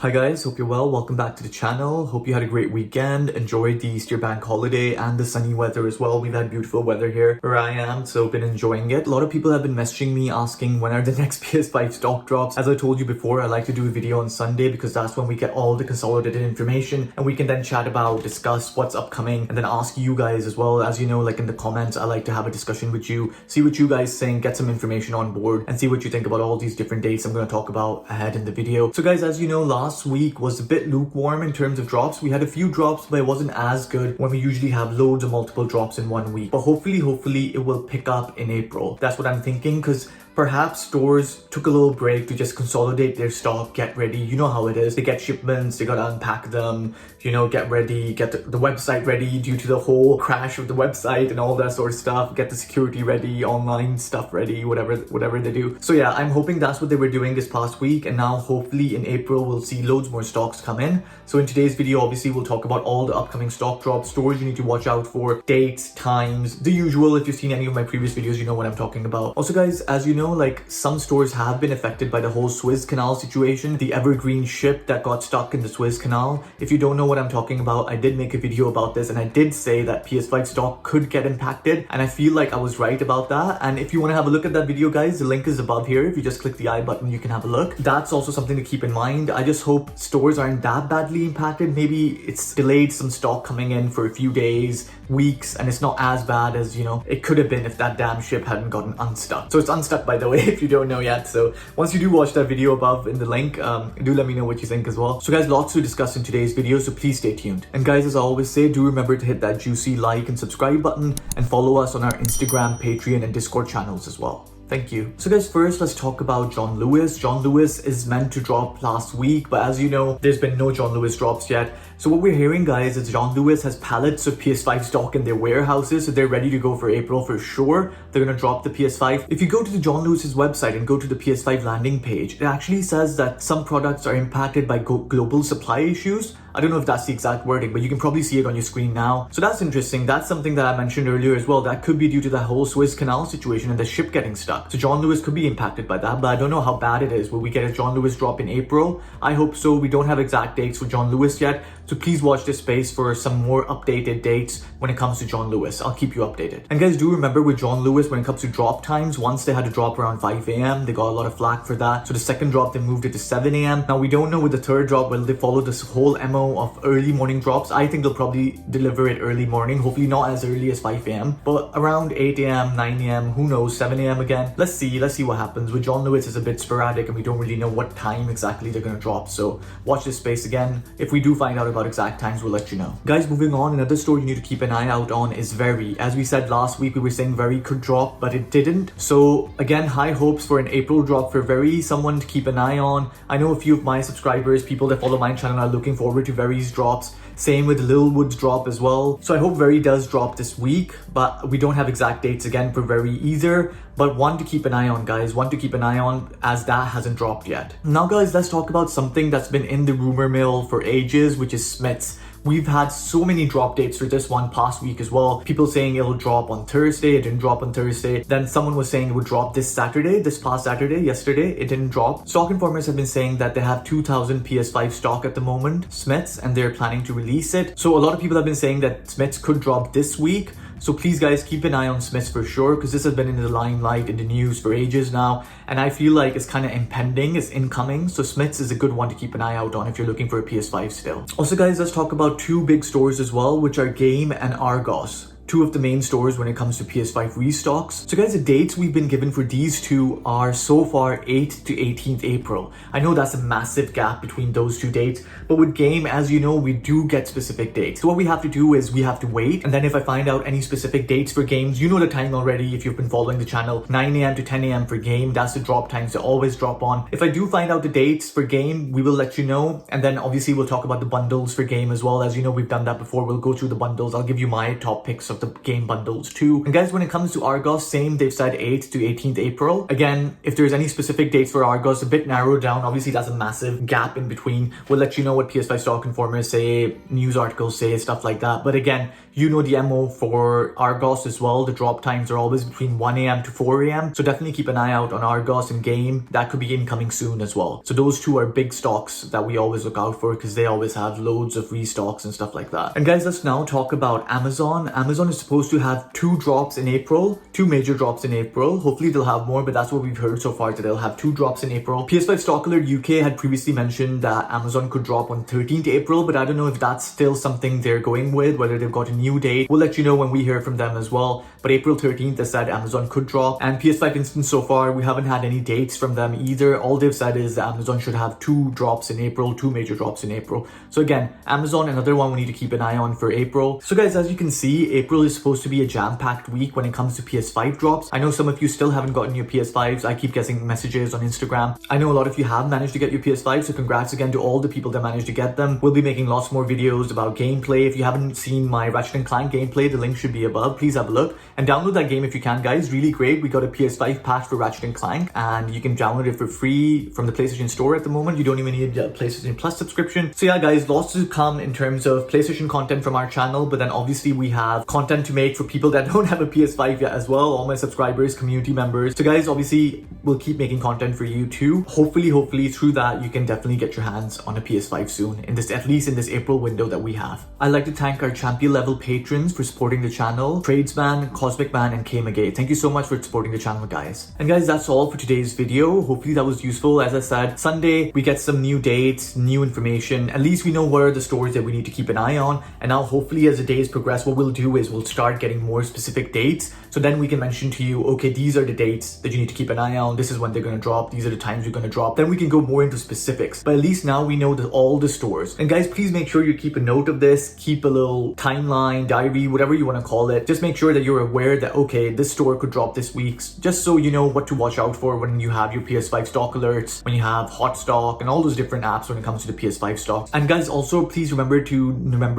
Hi guys, hope you're well. Welcome back to the channel. Hope you had a great weekend, enjoyed the Easter bank holiday and the sunny weather as well. We've had beautiful weather here where I am, so been enjoying it. A lot of people have been messaging me asking when are the next PS5 stock drops. As I told you before, I like to do a video on Sunday because that's when we get all the consolidated information and we can then chat about, discuss what's upcoming and then ask you guys as well. As you know, like in the comments, I like to have a discussion with you, see what you guys think, get some information on board and see what you think about all these different dates I'm going to talk about ahead in the video. So guys, as you know, last week was a bit lukewarm in terms of drops. We had a few drops, but it wasn't as good when we usually have loads of multiple drops in one week. But hopefully it will pick up in April. That's what I'm thinking, because perhaps stores took a little break to just consolidate their stock, get ready. You know how it is. They get shipments, they gotta unpack them, you know, get ready, get the website ready due to the whole crash of the website and all that sort of stuff, get the security ready, online stuff ready, whatever they do. So yeah, I'm hoping that's what they were doing this past week, and now hopefully in April we'll see loads more stocks come in. So in today's video, obviously we'll talk about all the upcoming stock drops, stores you need to watch out for, dates, times, the usual. If you've seen any of my previous videos, you know what I'm talking about. Also guys, as you know, like some stores have been affected by the whole Suez Canal situation, the evergreen ship that got stuck in the Suez Canal. If you don't know what I'm talking about, I did make a video about this and I did say that PS5 stock could get impacted, and I feel like I was right about that. And if you want to have a look at that video guys, the link is above here. If you just click the I button, you can have a look. That's also something to keep in mind. I just hope stores aren't that badly impacted. Maybe it's delayed some stock coming in for a few days, weeks, and it's not as bad as, you know, it could have been if that damn ship hadn't gotten unstuck. So it's unstuck, by the way, if you don't know yet. So once you do watch that video above in the link, do let me know what you think as well. So guys, lots to discuss in today's video, so please stay tuned. And guys, as I always say, do remember to hit that juicy like and subscribe button and follow us on our Instagram, Patreon and Discord channels as well. Thank you. So guys, first let's talk about John Lewis. John Lewis is meant to drop last week, but as you know, there's been no John Lewis drops yet. So what we're hearing guys is John Lewis has pallets of PS5 stock in their warehouses, so they're ready to go for April for sure. They're gonna drop the PS5. If you go to the John Lewis's website and go to the PS5 landing page, it actually says that some products are impacted by global supply issues. I don't know if that's the exact wording, but you can probably see it on your screen now. So that's interesting. That's something that I mentioned earlier as well. That could be due to the whole Suez Canal situation and the ship getting stuck. So John Lewis could be impacted by that, but I don't know how bad it is. Will we get a John Lewis drop in April? I hope so. We don't have exact dates for John Lewis yet, so please watch this space for some more updated dates when it comes to John Lewis. I'll keep you updated. And guys, do remember with John Lewis, when it comes to drop times, once they had to drop around 5 a.m. They got a lot of flack for that. So the second drop, they moved it to 7 a.m. Now we don't know with the third drop, will they follow this whole MO of early morning drops? I think they'll probably deliver it early morning, hopefully not as early as 5 a.m. but around 8 a.m, 9 a.m, who knows, 7 a.m. again. Let's see what happens. With John Lewis, it's a bit sporadic and we don't really know what time exactly they're gonna drop, so watch this space again. If we do find out about exact times, we'll let you know. Guys, moving on, another store you need to keep an eye out on is Very. As we said last week, we were saying Very could drop, but it didn't. So again, high hopes for an April drop for Very, someone to keep an eye on. I know a few of my subscribers, people that follow my channel, are looking forward to Very's drops. Same with Lilwood's drop as well. So I hope Very does drop this week, but we don't have exact dates again for Very either. But one to keep an eye on, guys. One to keep an eye on, as that hasn't dropped yet. Now guys, let's talk about something that's been in the rumor mill for ages, which is Smiths. We've had so many drop dates for this one past week as well. People saying it'll drop on Thursday, it didn't drop on Thursday. Then someone was saying it would drop this Saturday, this past Saturday, yesterday, it didn't drop. Stock informers have been saying that they have 2,000 PS5 stock at the moment, Smiths, and they're planning to release it. So a lot of people have been saying that Smiths could drop this week. So please guys, keep an eye on Smiths for sure, because this has been in the limelight, in the news for ages now, and I feel like it's kind of impending, it's incoming. So Smiths is a good one to keep an eye out on if you're looking for a PS5 still. Also guys, let's talk about two big stores as well, which are Game and Argos. Two of the main stores when it comes to PS5 restocks. So guys, the dates we've been given for these two are so far 8th to 18th April. I know that's a massive gap between those two dates, but with Game, as you know, we do get specific dates. So what we have to do is we have to wait, and then if I find out any specific dates for games, you know the time already if you've been following the channel, 9 a.m. to 10 a.m. for Game, that's the drop times they always drop on. If I do find out the dates for Game, we will let you know, and then obviously we'll talk about the bundles for Game as well. As you know, we've done that before. We'll go through the bundles. I'll give you my top picks of of the game bundles too. And guys, when it comes to Argos, same, they've said 8th to 18th April. Again, if there's any specific dates for Argos, a bit narrowed down. Obviously, that's a massive gap in between. We'll let you know what PS5 stock informers say, news articles say, stuff like that. But again, you know the MO for Argos as well. The drop times are always between 1 a.m. to 4 a.m. So definitely keep an eye out on Argos and Game. That could be incoming soon as well. So those two are big stocks that we always look out for because they always have loads of restocks and stuff like that. And guys, let's now talk about Amazon. Amazon is supposed to have 2 drops in April, 2 major drops in April. Hopefully they'll have more, but that's what we've heard so far, that they'll have 2 drops in April. PS5 Stock Alert UK had previously mentioned that Amazon could drop on 13th April, but I don't know if that's still something they're going with, whether they've got a new date. We'll let you know when we hear from them as well. But April 13th, they said Amazon could drop. And PS5 Instant so far, we haven't had any dates from them either. All they've said is that Amazon should have 2 drops in April, 2 major drops in April. So again, Amazon, another one we need to keep an eye on for April. So guys, as you can see, April is supposed to be a jam-packed week when it comes to PS5 drops. I know some of you still haven't gotten your PS5s. I keep getting messages on Instagram. I know a lot of you have managed to get your PS5, so congrats again to all the people that managed to get them. We'll be making lots more videos about gameplay. If you haven't seen my Ratchet & Clank gameplay, the link should be above. Please have a look and download that game if you can, guys. Really great. We got a PS5 patch for Ratchet & Clank and you can download it for free from the PlayStation Store at the moment. You don't even need a PlayStation Plus subscription. So yeah, guys, lots to come in terms of PlayStation content from our channel, but then obviously we have content to make for people that don't have a PS5 yet as well, all my subscribers, community members. So guys, obviously we'll keep making content for you too. Hopefully through that you can definitely get your hands on a PS5 soon, in this, at least in this April window that we have. I'd like to thank our champion level patrons for supporting the channel: Tradesman, Cosmic Man, and Kmagate. Thank you so much for supporting the channel, guys. And guys, that's all for today's video. Hopefully that was useful. As I said, Sunday we get some new dates, new information. At least we know what are the stores that we need to keep an eye on. And now hopefully as the days progress, what we'll do is we'll start getting more specific dates. So then we can mention to you, okay, these are the dates that you need to keep an eye on. This is when they're going to drop. These are the times you're going to drop. Then we can go more into specifics. But at least now we know that all the stores. And guys, please make sure you keep a note of this. Keep a little timeline, diary, whatever you want to call it. Just make sure that you're aware that, okay, this store could drop this week. Just so you know what to watch out for when you have your PS5 stock alerts, when you have hot stock and all those different apps when it comes to the PS5 stock. And guys, also please remember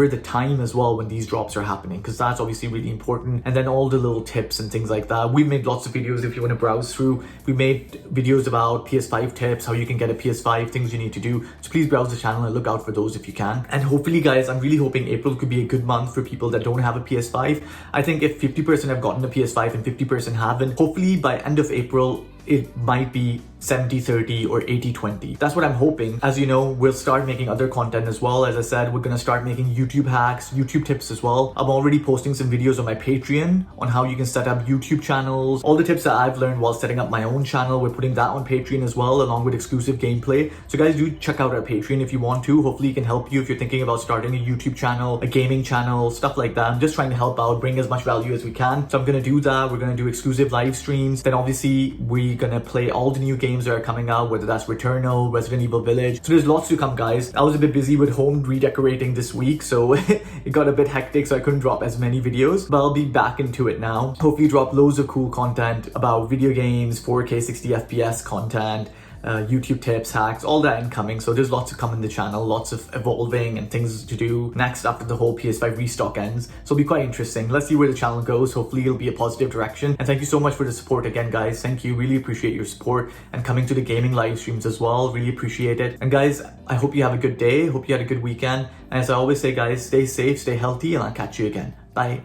the time as well when these drops are happening, because that's obviously really important. And then all the little tips and things like that. We made lots of videos if you want to browse through. We made videos about PS5 tips, how you can get a PS5, things you need to do. So please browse the channel and look out for those if you can. And hopefully guys, I'm really hoping April could be a good month for people that don't have a PS5. I think if 50% have gotten a PS5 and 50% haven't, hopefully by end of April, it might be 70-30 or 80-20. That's what I'm hoping. As you know, we'll start making other content as well. As I said, we're gonna start making YouTube hacks, YouTube tips as well. I'm already posting some videos on my Patreon on how you can set up YouTube channels. All the tips that I've learned while setting up my own channel, we're putting that on Patreon as well, along with exclusive gameplay. So guys, do check out our Patreon if you want to. Hopefully it can help you if you're thinking about starting a YouTube channel, a gaming channel, stuff like that. I'm just trying to help out, bring as much value as we can. So I'm gonna do that. We're gonna do exclusive live streams. Then obviously we're gonna play all the new games that are coming out, whether that's Returnal, Resident Evil Village. So there's lots to come, guys. I was a bit busy with home redecorating this week, so it got a bit hectic, so I couldn't drop as many videos, but I'll be back into it now. Hopefully drop loads of cool content about video games, 4K 60 FPS content, YouTube tips, hacks, all that incoming. So there's lots to come in the channel, lots of evolving and things to do next after the whole PS5 restock ends. So it'll be quite interesting. Let's see where the channel goes. Hopefully it'll be a positive direction. And thank you so much for the support again, guys. Thank you. Really appreciate your support and coming to the gaming live streams as well. Really appreciate it. And guys, I hope you have a good day. Hope you had a good weekend. And as I always say, guys, stay safe, stay healthy, and I'll catch you again. Bye.